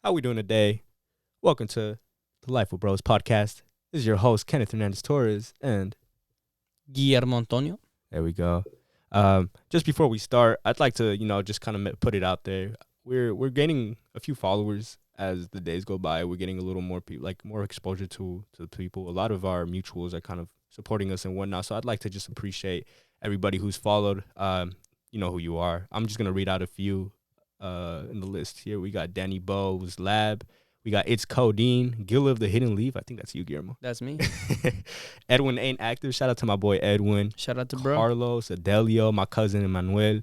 How we doing today? Welcome to the Life with Bros podcast. This is your host Kenneth Hernandez Torres, and Guillermo Antonio. there we go. Just before we start, I'd like to just kind of put it out there. We're gaining a few followers as the days go by. We're getting a little more more exposure to the people. A lot of our mutuals are kind of supporting us and whatnot. So I'd like to just appreciate everybody who's followed. You know who you are. I'm just gonna read out a few in the list here. We got Danny Bowes Lab. We got It's Codeine, Gil of the Hidden Leaf. I think that's you, Guillermo. That's me. Edwin Ain't Active. Shout out to my boy Edwin. Shout out to bro. Carlos, Adelio, my cousin Emmanuel,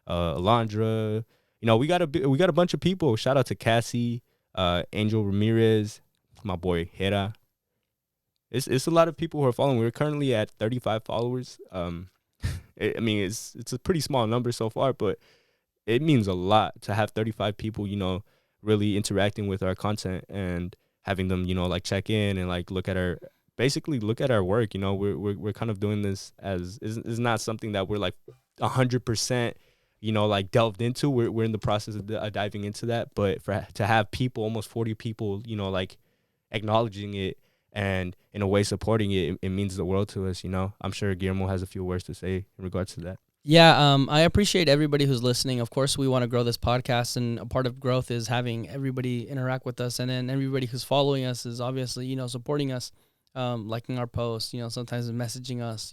Alondra. You know, we got a bunch of people. Shout out to Cassie, Angel Ramirez, my boy Hera. It's a lot of people who are following. We're currently at 35 followers. It's a pretty small number so far, but it means a lot to have 35 people, really interacting with our content and having them, check in and look at our work. We're kind of doing this as is not something that we're 100%, delved into. We're in the process of diving into that, but to have people, almost 40 people, acknowledging it and in a way supporting it, it means the world to us. I'm sure Guillermo has a few words to say in regards to that. Yeah, I appreciate everybody who's listening. Of course, we want to grow this podcast, and a part of growth is having everybody interact with us, and then everybody who's following us is obviously, supporting us, liking our posts, sometimes messaging us,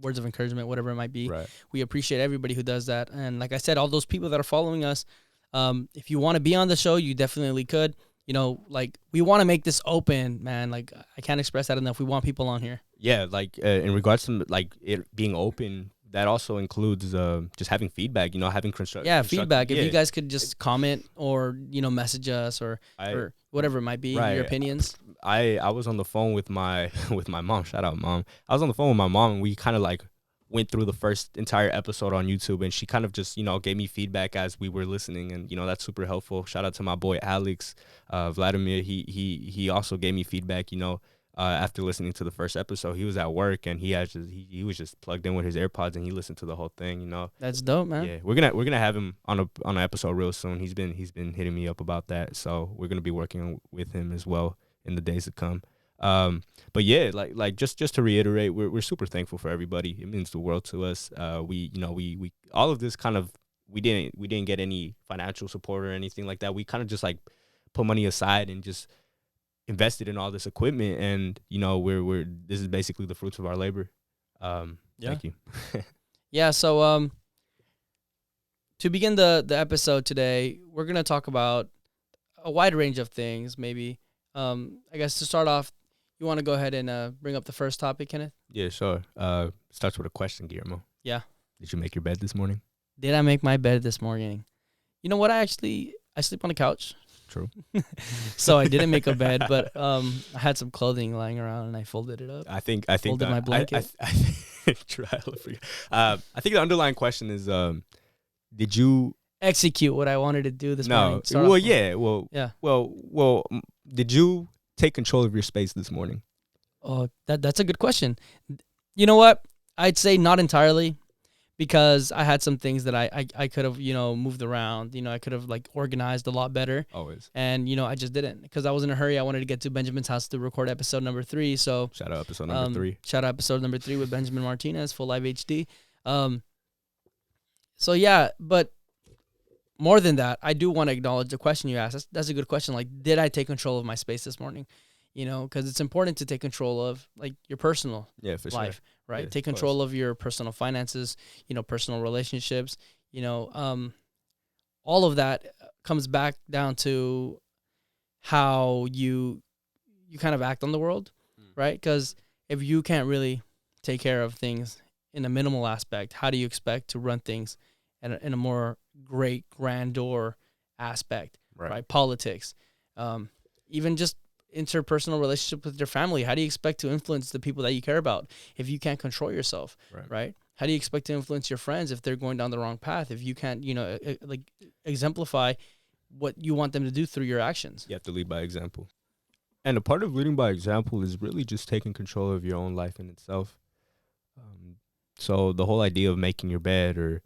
words of encouragement, whatever it might be. Right. We appreciate everybody who does that. And like I said, all those people that are following us, if you want to be on the show, you definitely could. We want to make this open, man. I can't express that enough. We want people on here. Yeah, in regards to it being open, that also includes just having feedback, having Feedback. Yeah. If you guys could just comment or, message us or whatever it might be, Right. your opinions. I was on the phone with my mom. Shout out, Mom. I was on the phone with my mom, and we kind of went through the first entire episode on YouTube, and she kind of just, gave me feedback as we were listening, and, that's super helpful. Shout out to my boy Alex, Vladimir. He also gave me feedback, after listening to the first episode. He was at work, and he was just plugged in with his AirPods, and he listened to the whole thing. That's dope, man. Yeah, we're gonna have him on an episode real soon. He's been hitting me up about that, so we're gonna be working with him as well in the days to come. But yeah, just to reiterate, we're super thankful for everybody. It means the world to us. We all of this kind of we didn't get any financial support or anything like that. We kind of just put money aside and just invested in all this equipment, and we're this is basically the fruits of our labor. Thank you. Yeah, so to begin the episode today, we're gonna talk about a wide range of things. Maybe I guess to start off, you want to go ahead and bring up the first topic, Kenneth? Yeah, sure. Starts with a question, Guillermo. Yeah. Did you make your bed this morning? Did I make my bed this morning? You know what? I sleep on the couch. True. So I didn't make a bed, but I had some clothing lying around and I folded it up. I think Folded my blanket. I think the underlying question is, did you execute what I wanted to do this morning? Did you take control of your space this morning? Oh, that's a good question. You know what? I'd say not entirely, because I had some things that I could have, moved around. I could have organized a lot better. Always. And, I just didn't, because I was in a hurry. I wanted to get to Benjamin's house to record episode number 3. So shout out episode number 3. Shout out episode number 3 with Benjamin Martinez, Full Live HD. So yeah, but more than that, I do want to acknowledge the question you asked. That's a good question. Did I take control of my space this morning? Because it's important to take control of your personal life, right? Yeah, take control of your personal finances, personal relationships, all of that comes back down to how you kind of act on the world, right? Because if you can't really take care of things in a minimal aspect, how do you expect to run things in a more grandeur aspect, right? Politics, even just interpersonal relationship with your family. How do you expect to influence the people that you care about if you can't control yourself, right? How do you expect to influence your friends if they're going down the wrong path, if you can't, exemplify what you want them to do through your actions? You have to lead by example. And a part of leading by example is really just taking control of your own life in itself. So the whole idea of making your bed or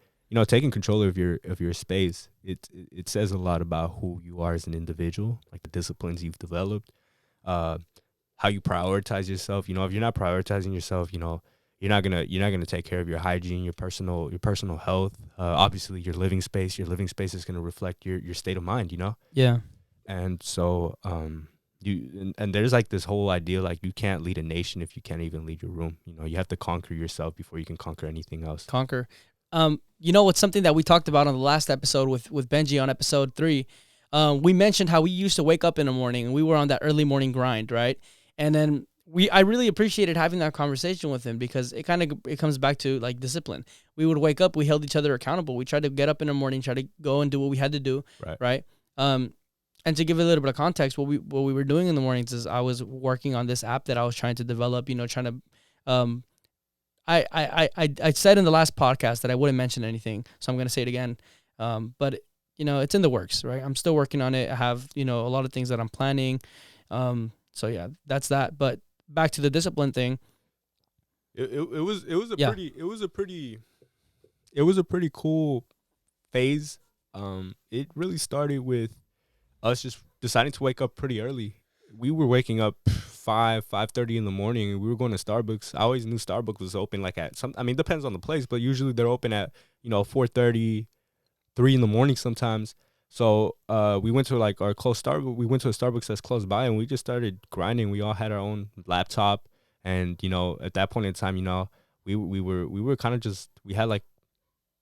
taking control of your space, it says a lot about who you are as an individual, like the disciplines you've developed, how you prioritize yourself. If you're not prioritizing yourself, you're not gonna take care of your hygiene, your personal health. Obviously, your living space is gonna reflect your state of mind. Yeah. And so and there's like this whole idea like you can't lead a nation if you can't even lead your room. You have to conquer yourself before you can conquer anything else. Conquer. What's something that we talked about on the last episode with Benji on episode 3. We mentioned how we used to wake up in the morning and we were on that early morning grind, right? And then I really appreciated having that conversation with him because it comes back to like discipline. We would wake up, we held each other accountable. We tried to get up in the morning, try to go and do what we had to do, right? And to give a little bit of context, what we were doing in the mornings is I was working on this app that I was trying to develop. I said in the last podcast that I wouldn't mention anything, so I'm gonna say it again. But it's in the works, right? I'm still working on it. I have a lot of things that I'm planning. So yeah, that's that. But back to the discipline thing. It was a pretty cool phase. It really started with us just deciding to wake up pretty early. We were waking up 5:30 in the morning, and we were going to Starbucks. I always knew Starbucks was open like at some. I mean, it depends on the place, but usually they're open at 4:30, 3 in the morning sometimes. So we went to like our close Starbucks. We went to a Starbucks that's close by, and we just started grinding. We all had our own laptop, and at that point in time, we were kind of just, we had like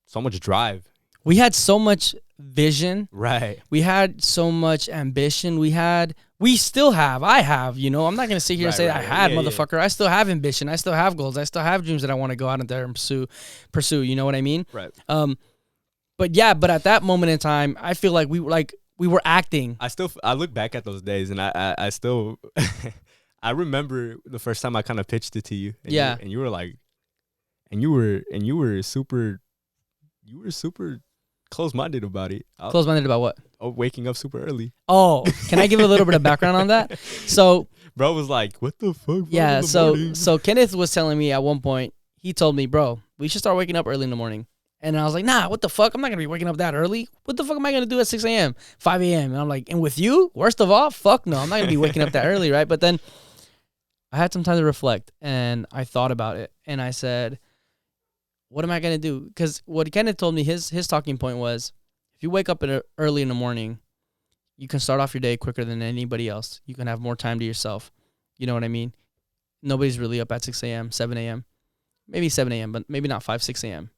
so much drive. We had so much vision. Right. We had so much ambition. We still have. I have. I'm not going to sit here and say I had, motherfucker. Yeah. I still have ambition. I still have goals. I still have dreams that I want to go out there and pursue. You know what I mean? Right. But at that moment in time, I feel like we were acting. I look back at those days, and I still I remember the first time I kind of pitched it to you. And you were like, and you were super close-minded about it. Close-minded about what? Oh, waking up super early. Oh, can I give a little bit of background on that? So, bro was like, "What the fuck?" Yeah. So Kenneth was telling me at one point. He told me, "Bro, we should start waking up early in the morning." And I was like, "Nah, what the fuck? I'm not gonna be waking up that early. What the fuck am I gonna do at 6 a.m., 5 a.m.?" And I'm like, "And with you, worst of all, fuck no, I'm not gonna be waking up that early, right?" But then I had some time to reflect, and I thought about it, and I said, what am I going to do? Because what Kenneth told me, his talking point was, if you wake up early in the morning, you can start off your day quicker than anybody else. You can have more time to yourself. You know what I mean? Nobody's really up at 6 a.m., 7 a.m., maybe 7 a.m., but maybe not 5, 6 a.m.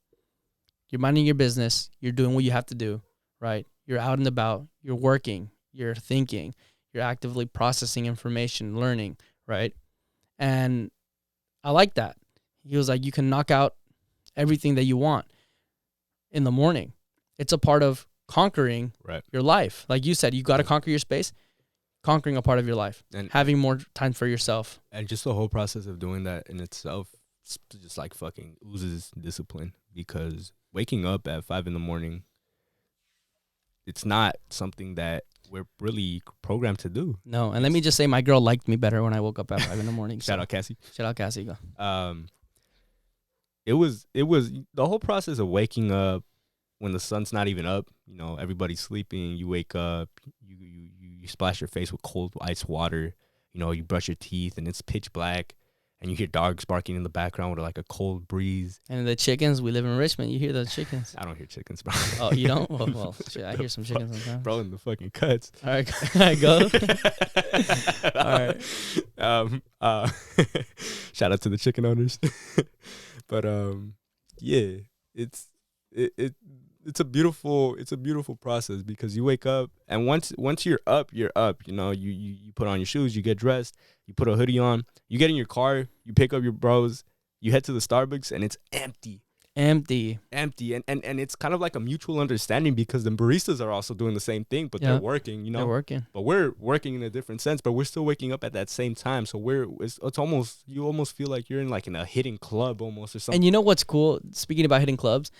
You're minding your business. You're doing what you have to do, right? You're out and about. You're working. You're thinking. You're actively processing information, learning, right? And I like that. He was like, you can knock out everything that you want in the morning. It's a part of conquering your life. Like you said, you got to conquer your space, conquering a part of your life, and having more time for yourself. And just the whole process of doing that in itself just like fucking oozes discipline, because waking up at 5 in the morning, it's not something that we're really programmed to do. No, and let me just say, my girl liked me better when I woke up at 5 in the morning. Shout out Cassie. Shout out Cassie. Go. It was the whole process of waking up when the sun's not even up. Everybody's sleeping. You wake up. You splash your face with cold ice water. You brush your teeth, and it's pitch black, and you hear dogs barking in the background with like a cold breeze. And the chickens. We live in Richmond. You hear those chickens? I don't hear chickens, bro. Oh, you don't? Well, shit, I hear some chickens sometimes. Bro, in the fucking cuts. All right, go. All right. Shout out to the chicken owners. But yeah, it's a beautiful process, because you wake up, and once you're up, you're up. You put on your shoes, you get dressed, you put a hoodie on, you get in your car, you pick up your bros, you head to the Starbucks, and it's empty. And it's kind of like a mutual understanding, because the baristas are also doing the same thing, but they're working. They're working, but we're working in a different sense, but we're still waking up at that same time. So it's almost, you almost feel like you're in like in a hidden club almost, or something. And you know what's cool? Speaking about hidden clubs,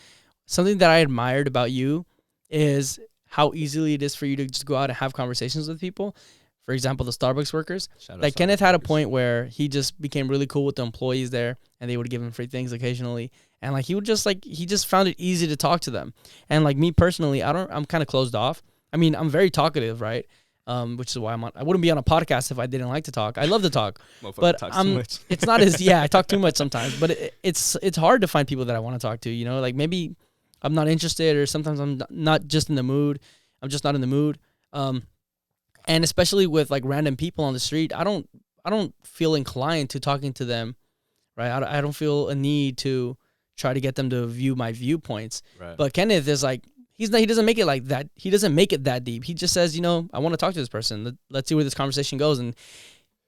something that I admired about you is how easily it is for you to just go out and have conversations with people. For example, the Starbucks workers. Like Kenneth had a point where he just became really cool with the employees there, and they would give him free things occasionally. and like he just found it easy to talk to them. And like me personally, I'm kind of closed off. I mean, I'm very talkative, right? Which is why I wouldn't be on a podcast if I didn't like to talk. I love to talk, but talks too much. it's not as I talk too much sometimes, but it's hard to find people that I want to talk to. You know, like maybe I'm not interested, or sometimes I'm not just in the mood. I'm just not in the mood. And especially with like random people on the street, I don't feel inclined to talking to them, right? I don't feel a need to try to get them to view my viewpoints. Right. But Kenneth is like, he doesn't make it like that. He doesn't make it that deep. He just says, you know, I want to talk to this person. Let's see where this conversation goes. And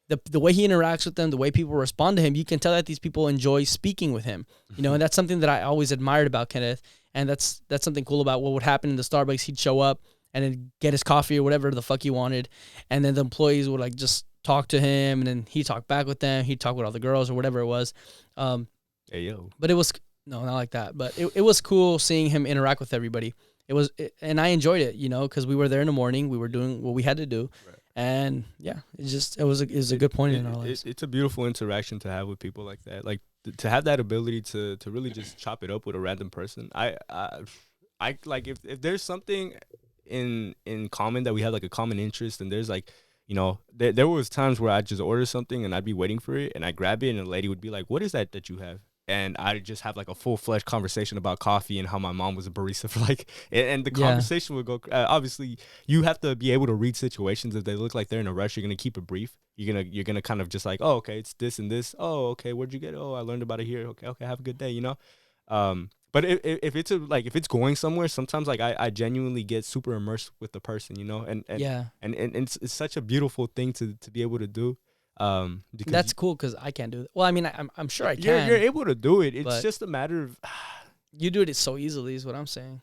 the way he interacts with them, the way people respond to him, you can tell that these people enjoy speaking with him. You know, and that's something that I always admired about Kenneth. And that's something cool about what would happen in the Starbucks. He'd show up and then get his coffee or whatever the fuck he wanted. And then the employees would like just talk to him, and then he'd talk back with them. He'd talk with all the girls or whatever it was. Hey, yo. But it was, no, not like that. But it was cool seeing him interact with everybody. And I enjoyed it, you know, because we were there in the morning. We were doing what we had to do. Right. And yeah, it was a good point in our lives. It's a beautiful interaction to have with people like that. Like to have that ability to really just chop it up with a random person. I like if there's something in common that we have, like a common interest, and there's like, you know, there was times where I'd just order something and I'd be waiting for it and I'd grab it and the lady would be like, "What is that you have?" And I'd just have like a full-fledged conversation about coffee and how my mom was a barista for like, and the conversation would go, obviously you have to be able to read situations. If they look like they're in a rush, you're going to keep it brief. You're going to kind of just like, oh, okay, it's this and this. Oh, okay, where'd you get it? Oh, I learned about it here. Okay, have a good day, you know? But if it's if it's going somewhere, sometimes like I genuinely get super immersed with the person, you know? And it's such a beautiful thing to be able to do. Because that's cool because I can't do it. Well, I mean, I'm sure I can. You're able to do it. It's just a matter of you do it so easily is what I'm saying.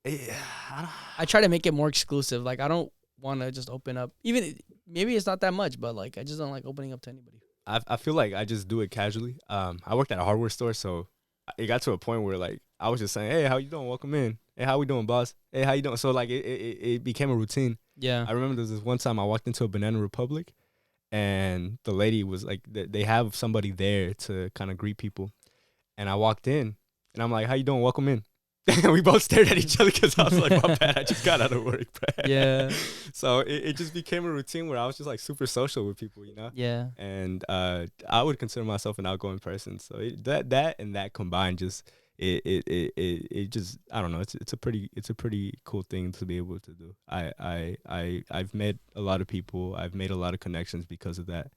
I try to make it more exclusive. Like I don't want to just open up. Even maybe it's not that much, but like I just don't like opening up to anybody. I feel like I just do it casually. I worked at a hardware store, so it got to a point where like I was just saying, "Hey, how you doing? Welcome in. Hey, how we doing, boss? Hey, how you doing?" So like it became a routine. Yeah. I remember there was this one time I walked into a Banana Republic. And the lady was like, they have somebody there to kind of greet people. And I walked in, and I'm like, "How you doing? Welcome in." And we both stared at each other because I was like, "My bad, I just got out of work." Yeah. So it just became a routine where I was just like super social with people, you know? Yeah. And I would consider myself an outgoing person. So that combined just it just, I don't know, it's a pretty cool thing to be able to do. I've met a lot of people. I've made a lot of connections because of that.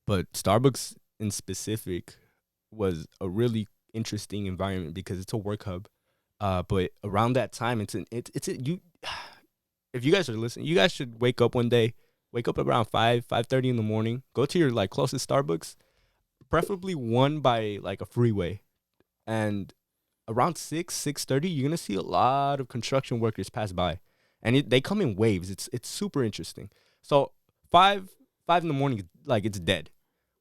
But Starbucks in specific was a really interesting environment because it's a work hub. But around that time, if you guys are listening, you guys should wake up one day, wake up around 5:30 in the morning, go to your like closest Starbucks, preferably one by like a freeway, and around 6:30 you're gonna see a lot of construction workers pass by, and they come in waves. It's super interesting. So 5 in the morning, like it's dead.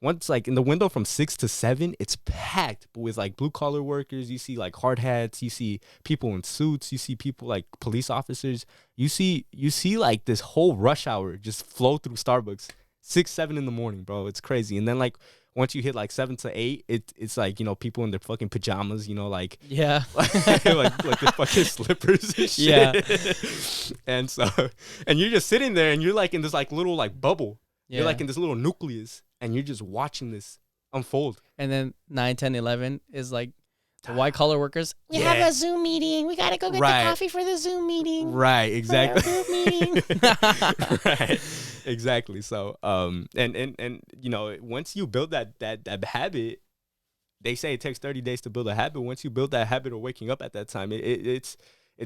Once like in the window from 6 to 7, it's packed with like blue collar workers. You see like hard hats. You see people in suits. You see people like police officers. You see like this whole rush hour just flow through Starbucks. 6-7 in the morning, bro. It's crazy. And then like once you hit like 7 to 8, it's like, you know, people in their fucking pajamas, you know, like yeah, like the fucking slippers and shit. Yeah. And so, and you're just sitting there and you're like in this like little like bubble. Yeah. You're like in this little nucleus and you're just watching this unfold. And then 9, 10, 11 is like the white collar workers. We have a Zoom meeting. We got to go get the coffee for the Zoom meeting. Right, exactly. Group meeting. Right, exactly. So, and you know, once you build that habit, they say it takes 30 days to build a habit. Once you build that habit of waking up at that time, it's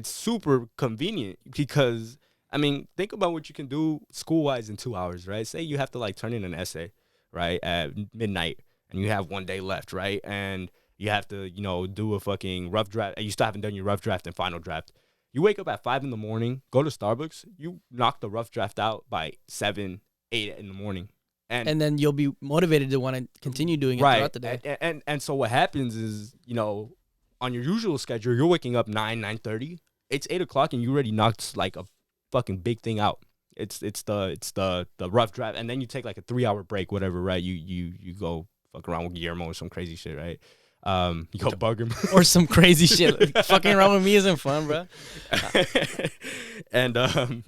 super convenient because, I mean, think about what you can do school-wise in 2 hours, right? Say you have to like turn in an essay, right, at midnight, and you have one day left, right? And you have to, you know, do a fucking rough draft. You still haven't done your rough draft and final draft. You wake up at 5 in the morning, go to Starbucks, you knock the rough draft out by 7, 8 in the morning. And then you'll be motivated to want to continue doing it throughout the day. And so what happens is, you know, on your usual schedule, you're waking up 9:30. It's 8 o'clock and you already knocked like a fucking big thing out. It's the rough draft, and then you take like a 3-hour break, whatever, right? You go fuck around with Guillermo or some crazy shit, right? You go bug him. Or some crazy shit. Like, fucking around with me isn't fun, bro. And and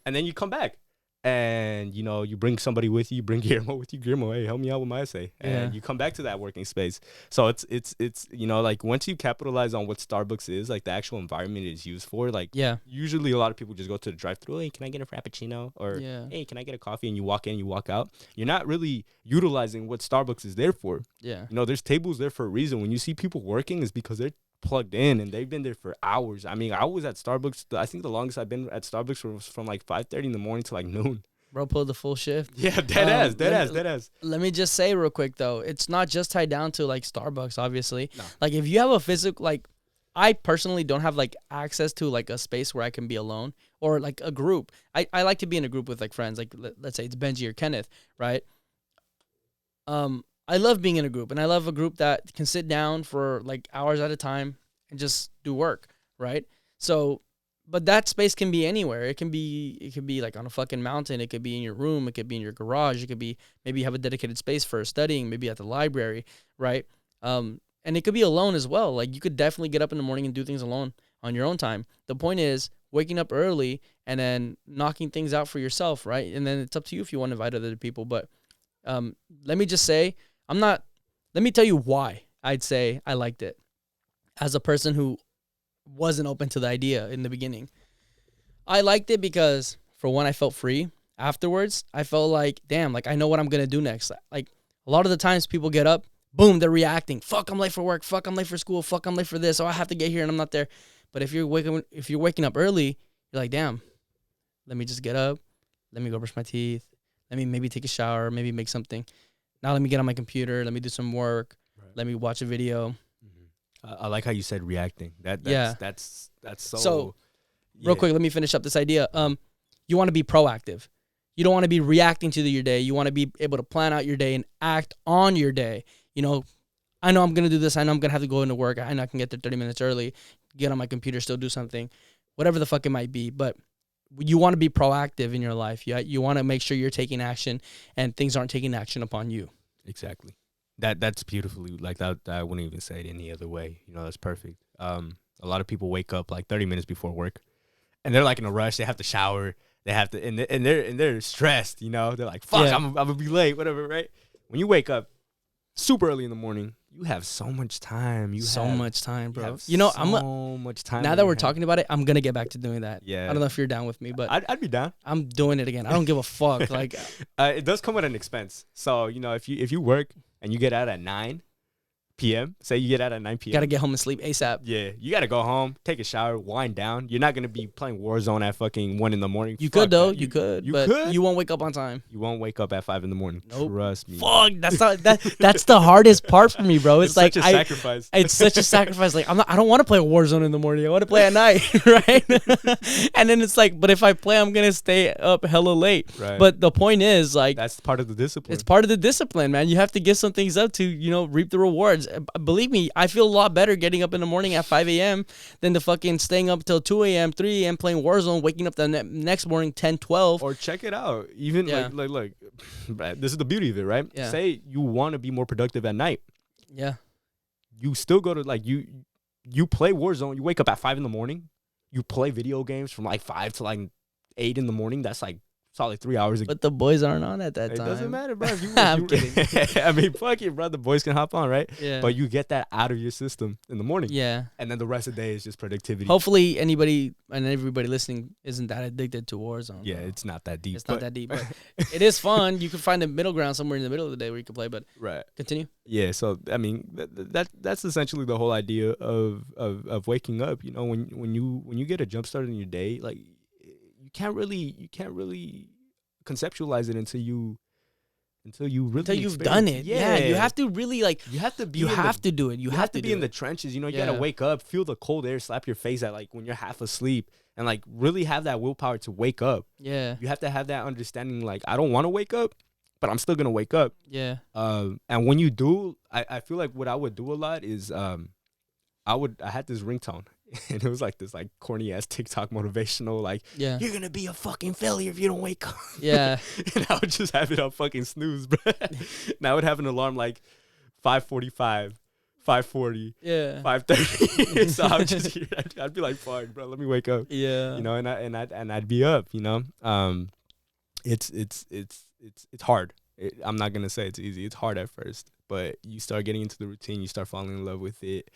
then you come back. And, you know, you bring somebody with you, you bring Guillermo with you. Guillermo, hey, help me out with my essay. And you come back to that working space. So it's you know, like, once you capitalize on what Starbucks is, like, the actual environment it is used for, like, usually a lot of people just go to the drive-thru, hey, can I get a Frappuccino? Or, hey, can I get a coffee? And you walk in, you walk out. You're not really utilizing what Starbucks is there for. Yeah. You know, there's tables there for a reason. When you see people working, it's because they're plugged in and they've been there for hours. I mean, I was at Starbucks. I think the longest I've been at Starbucks was from like 5:30 in the morning to like noon. Bro, pulled the full shift. Yeah, dead ass. Let me just say real quick though, it's not just tied down to like Starbucks, obviously. No. Like if you have a physical, like I personally don't have like access to like a space where I can be alone or like a group. I like to be in a group with like friends, like let's say it's Benji or Kenneth, right? I love being in a group, and I love a group that can sit down for like hours at a time and just do work, right? So, but that space can be anywhere. It can be like on a fucking mountain. It could be in your room. It could be in your garage. It could be maybe you have a dedicated space for studying, maybe at the library, right? And it could be alone as well. Like you could definitely get up in the morning and do things alone on your own time. The point is waking up early and then knocking things out for yourself, right? And then it's up to you if you want to invite other people. But let me just say, let me tell you why I'd say I liked it as a person who wasn't open to the idea in the beginning. I liked it because, for one, I felt free. Afterwards, I felt like, damn, like I know what I'm going to do next. Like a lot of the times people get up, boom, they're reacting. Fuck, I'm late for work. Fuck, I'm late for school. Fuck, I'm late for this. Oh, I have to get here and I'm not there. But if you're waking up early, you're like, damn, let me just get up. Let me go brush my teeth. Let me maybe take a shower, maybe make something. Now let me get on my computer. Let me do some work. Right. Let me watch a video. Mm-hmm. I like how you said reacting. That's so. Real quick, let me finish up this idea. You want to be proactive. You don't want to be reacting to your day. You want to be able to plan out your day and act on your day. You know, I know I'm gonna do this. I know I'm gonna have to go into work. I know I can get there 30 minutes early. Get on my computer, still do something, whatever the fuck it might be. But you want to be proactive in your life. You want to make sure you're taking action and things aren't taking action upon you. Exactly. That's beautifully like that. I wouldn't even say it any other way. You know, that's perfect. A lot of people wake up like 30 minutes before work, and they're like in a rush. They have to shower. They have to, and they're stressed. You know, they're like, "Fuck, yeah. I'm gonna be late." Whatever, right? When you wake up super early in the morning, you have so much time. So much time, bro. You know, so much time. Now that we're talking about it, I'm gonna get back to doing that. Yeah. I don't know if you're down with me, but I'd be down. I'm doing it again. I don't give a fuck. Like, it does come at an expense. So you know, if you work and you get out at 9 p.m., say you get out at 9 p.m. Gotta get home and sleep ASAP. Yeah, you gotta go home, take a shower, wind down. You're not gonna be playing Warzone at fucking 1 in the morning. You could though. You could. You won't wake up on time. You won't wake up at 5 in the morning. Nope. Trust me. Fuck. That's the hardest part for me, bro. It's like such a sacrifice. It's such a sacrifice. Like I don't want to play Warzone in the morning. I want to play at night, right? And then it's like, but if I play, I'm gonna stay up hella late. Right. But the point is, like, that's part of the discipline. It's part of the discipline, man. You have to give some things up to, you know, reap the rewards. Believe me, I feel a lot better getting up in the morning at 5 a.m. than the fucking staying up till 2 a.m., 3 a.m. playing Warzone, waking up the next morning 10, 12. Or check it out. Even like, this is the beauty of it, right? Yeah. Say you want to be more productive at night. Yeah. You still go to like you play Warzone. You wake up at 5 in the morning. You play video games from like 5 to like 8 in the morning. That's like solid 3 hours. But the boys aren't on at that time. It doesn't matter, bro. I'm kidding. I mean, fuck it, bro. The boys can hop on, right? Yeah. But you get that out of your system in the morning. Yeah. And then the rest of the day is just productivity. Hopefully anybody and everybody listening isn't that addicted to Warzone. Yeah, it's not that deep. It's not that deep, but it is fun. You can find a middle ground somewhere in the middle of the day where you can play, but right. Continue. Yeah, so I mean that's essentially the whole idea of waking up. You know, when you get a jump start in your day, like you can't really conceptualize it until you've done it. Yeah, you have to really like. You have to be. You have to do it. You have to be in the trenches. You know, you gotta wake up, feel the cold air slap your face at like when you're half asleep, and like really have that willpower to wake up. Yeah, you have to have that understanding. Like I don't want to wake up, but I'm still gonna wake up. Yeah. And when you do, I feel like what I would do a lot is I had this ringtone and it was like this like corny ass TikTok motivational like Yeah. you're gonna be a fucking failure if you don't wake up. Yeah. And I would just have it on fucking snooze, bro. And I would have an alarm like 5:45, 5:40, Yeah. 5:30. So I would just hear, I'd be like, fuck, bro, let me wake up. Yeah. You know, and I'd be up, you know. It's hard. I'm not gonna say it's easy. It's hard at first, but you start getting into the routine, you start falling in love with it.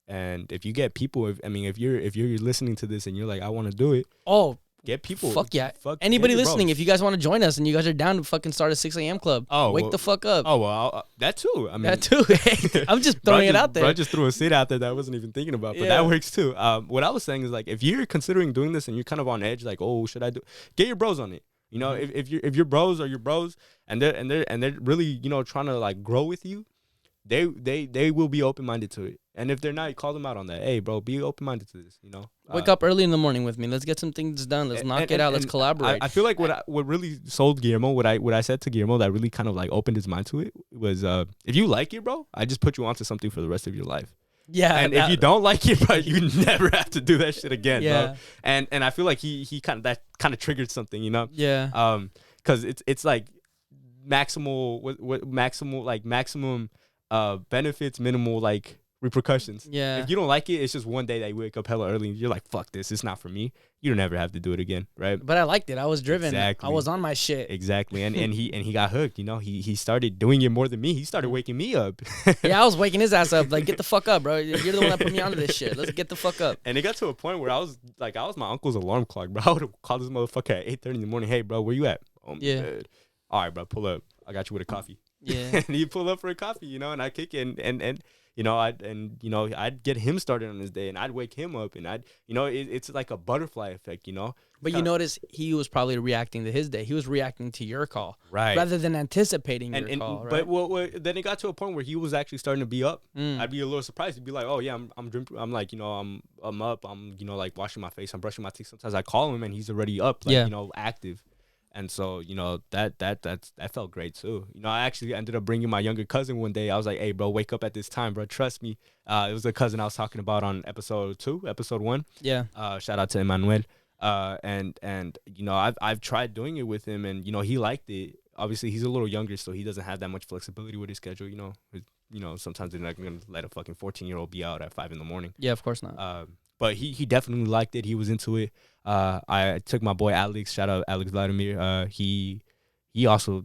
And if you get people, if you're listening to this and you're like, I want to do it, Oh, get people. fuck yeah. Fuck, Anybody get your listening, bros. if you guys want to join us and you guys are down to fucking start a 6 a.m. club, wake well, the fuck up. Oh well, that too. I mean, That too. Hey, I'm just throwing it out there. Bro just threw a seed out there that I wasn't even thinking about, but Yeah. that works too. What I was saying is like, if you're considering doing this and you're kind of on edge, like, oh, should I do? Get your bros on it. You know, Mm-hmm. if your bros are your bros and they're really, you know, trying to like grow with you, they will be open minded to it. And if they're not, you call them out on that. Hey, bro, be open minded to this. You know, Wake up early in the morning with me. Let's get some things done. Let's knock it out. Let's collaborate. I feel like what really sold Guillermo, what I said to Guillermo that really kind of like opened his mind to it was, if you like it, bro, I just put you onto something for the rest of your life. yeah. And if you don't like it, bro, you never have to do that shit again, Yeah. bro. And I feel like he kind of triggered something, you know. Yeah. Because it's like maximum benefits, minimal like repercussions. Yeah. If you don't like it, it's just one day that you wake up hella early and you're like, fuck this, it's not for me. You don't ever have to do it again, right? But I liked it. I was driven. Exactly. I was on my shit. Exactly. And he got hooked, you know. He started doing it more than me. He started waking me up. Yeah, I was waking his ass up. Like, get the fuck up, bro. You're the one that put me onto this shit. Let's get the fuck up. And it got to a point where I was my uncle's alarm clock, bro. I would have called this motherfucker at 8:30 in the morning. Hey, bro, where you at? Oh, Yeah. man. All right, bro, pull up. I got you with a coffee. Yeah. And he'd pull up for a coffee, you know, and I'd kick it and you know, I'd get him started on his day and I'd wake him up and it's like a butterfly effect, you know. But you notice he was probably reacting to his day. He was reacting to your call. Right. Rather than anticipating your call, right? But then it got to a point where he was actually starting to be up. Mm. I'd be a little surprised. He'd be like, "Oh yeah, I'm drinking. I'm like, you know, I'm up. I'm, you know, like washing my face. I'm brushing my teeth." Sometimes I call him and he's already up, like, Yeah. you know, active. And so, you know, that felt great too. You know, I actually ended up bringing my younger cousin one day. I was like, "Hey, bro, wake up at this time, bro. Trust me." It was the cousin I was talking about on episode 1. Yeah. Shout out to Emmanuel. And you know, I've tried doing it with him, and you know, he liked it. Obviously, he's a little younger, so he doesn't have that much flexibility with his schedule. You know, sometimes they're not gonna let a fucking 14-year-old be out at 5 a.m. Yeah, of course not. But he definitely liked it. He was into it. I took my boy Alex. Shout out Alex Vladimir. He also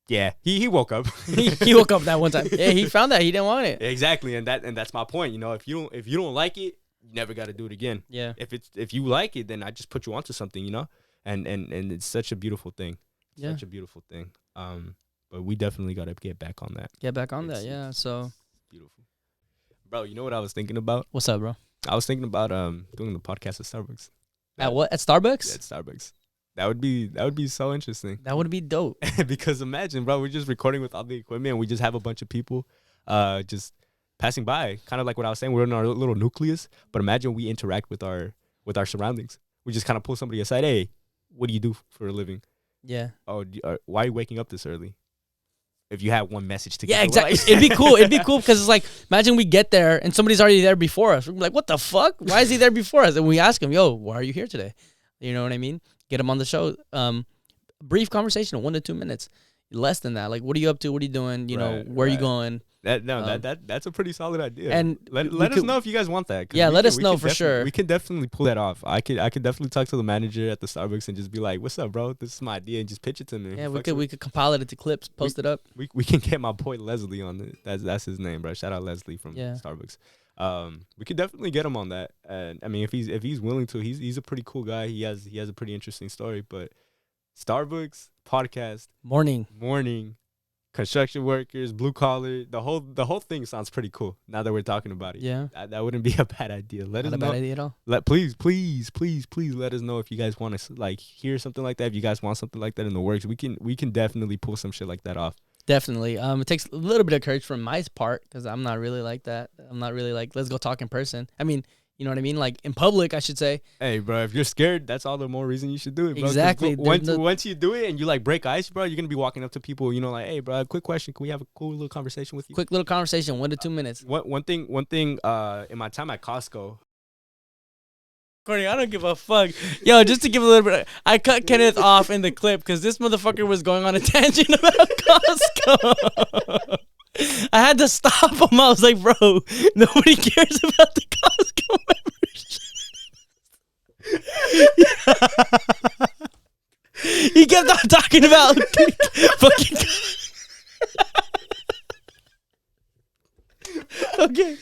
he woke up. he woke up that one time. Yeah, he found that he didn't want it. Exactly, and that's my point. You know, if you don't like it, you never got to do it again. Yeah. If you like it, then I just put you onto something. You know, and it's such a beautiful thing. Yeah. Such a beautiful thing. But we definitely got to get back on that. Get back on It's- that. Yeah. So Beautiful, bro. You know what I was thinking about? what's up, bro? I was thinking about doing the podcast at Starbucks. At what? At Starbucks? At Starbucks. That would be so interesting. That would be dope. Because imagine, bro, we're just recording with all the equipment and we just have a bunch of people just passing by. Kind of like what I was saying, we're in our little nucleus, but imagine we interact with our surroundings. We just kind of pull somebody aside. Hey, what do you do for a living? Yeah. Oh, why are you waking up this early? If you had one message to Yeah, give exactly. away. It'd be cool. It'd be cool because it's like, imagine we get there and somebody's already there before us. We're like, what the fuck? Why is he there before us? And we ask him, yo, why are you here today? You know what I mean? Get him on the show. Brief conversation, 1 to 2 minutes. Less than that. Like, what are you up to? What are you doing? You know, Right, where are you right. going? That's a pretty solid idea. And let we us could- know if you guys want that. 'cause Yeah, we let can- us we know can for definitely- sure. We can definitely pull that off. I could definitely talk to the manager at the Starbucks and just be like, "What's up, bro? This is my idea," and just pitch it to me. Yeah, Fuck we could compile it into clips, post it up. we can get my boy Leslie on it. That's his name, bro. Shout out Leslie from Yeah. Starbucks. We could definitely get him on that. And I mean, if he's willing to, he's a pretty cool guy. He has a pretty interesting story. But Starbucks podcast, morning, construction workers, blue collar, the whole thing sounds pretty cool. Now that we're talking about it, Yeah. that wouldn't be a bad idea. Let Not a us know. bad idea at all. Please let us know if you guys want to like hear something like that. If you guys want something like that in the works, we can definitely pull some shit like that off. Definitely. It takes a little bit of courage from my part because I'm not really like that. I'm not really like, let's go talk in person. I mean, you know what I mean? Like in public, I should say. Hey, bro, if you're scared, that's all the more reason you should do it, bro. 'Cause Exactly. Once you do it and you like break ice, bro, you're gonna be walking up to people, you know, like, hey, bro, quick question, can we have a cool little conversation with you? Quick little conversation, 1 to 2 minutes. One thing. In my time at Costco, Corny, I don't give a fuck. Yo, just to give a little bit, I cut Kenneth off in the clip because this motherfucker was going on a tangent about Costco. I had to stop him. I was like, bro, nobody cares about the Costco membership. He kept on talking about fucking. Okay,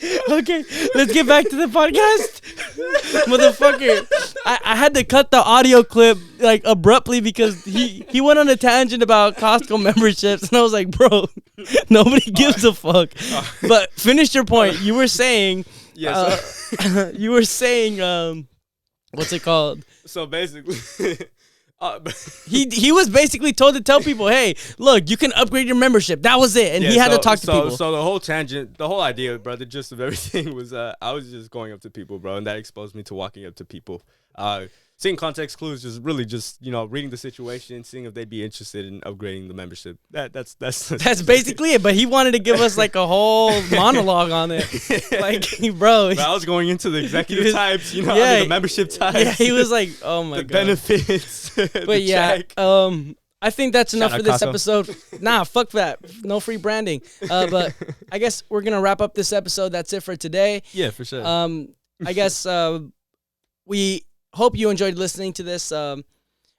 let's get back to the podcast. Motherfucker, I had to cut the audio clip like abruptly because he went on a tangent about Costco memberships, and I was like, bro, nobody gives a fuck. But finish your point. You were saying, you were saying, what's it called? So basically, he was basically told to tell people, hey, look, you can upgrade your membership. That was it, and he had to talk to people. So the whole tangent, the whole idea, bro, the gist of everything was I was just going up to people, bro, and that exposed me to walking up to people. Seeing context clues, just really just, you know, reading the situation, seeing if they'd be interested in upgrading the membership. That's basically it. But he wanted to give us like a whole monologue on it, like, bro. But I was going into the executive types, you know, the membership types. Yeah, he was like, oh my god, benefits. But yeah, I think that's enough for this episode. Nah, fuck that. No free branding. But I guess we're gonna wrap up this episode. That's it for today. Yeah, for sure. I guess we hope you enjoyed listening to this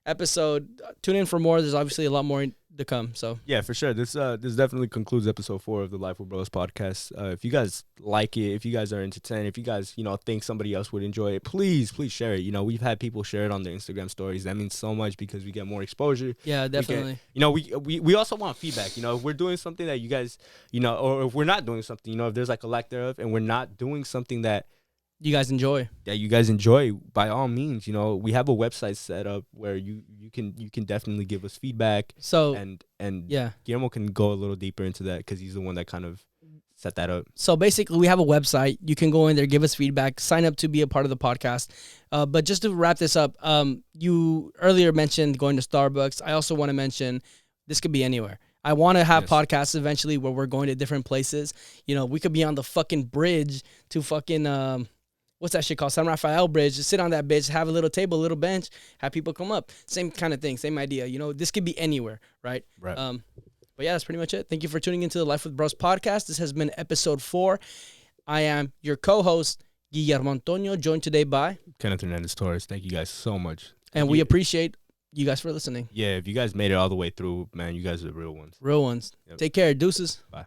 episode. Tune in for more. There's obviously a lot more to come. So yeah, for sure. This definitely concludes episode 4 of the Life with Bros podcast. If you guys like it, if you guys are entertained, if you guys, you know, think somebody else would enjoy it, please share it. You know, we've had people share it on their Instagram stories. That means so much because we get more exposure. Yeah, definitely. We also want feedback. You know, if we're doing something that you guys, you know, or if we're not doing something, you know, if there's like a lack thereof and we're not doing something that you guys enjoy, by all means, you know, we have a website set up where you can definitely give us feedback. So and yeah, Guillermo can go a little deeper into that because he's the one that kind of set that up. So basically, we have a website. You can go in there, give us feedback, sign up to be a part of the podcast. But just to wrap this up, you earlier mentioned going to Starbucks. I also want to mention this could be anywhere. I want to have podcasts eventually where we're going to different places. You know, we could be on the fucking bridge to fucking what's that shit called? San Rafael Bridge. Just sit on that bitch, have a little table, a little bench, have people come up. Same kind of thing, same idea. You know, this could be anywhere, right? Right. But yeah, that's pretty much it. Thank you for tuning into the Life with Bros podcast. This has been episode 4. I am your co-host, Guillermo Antonio, joined today by Kenneth Hernandez Torres. Thank you guys so much. And we appreciate you guys for listening. Yeah, if you guys made it all the way through, man, you guys are the real ones. Real ones. Yep. Take care. Deuces. Bye.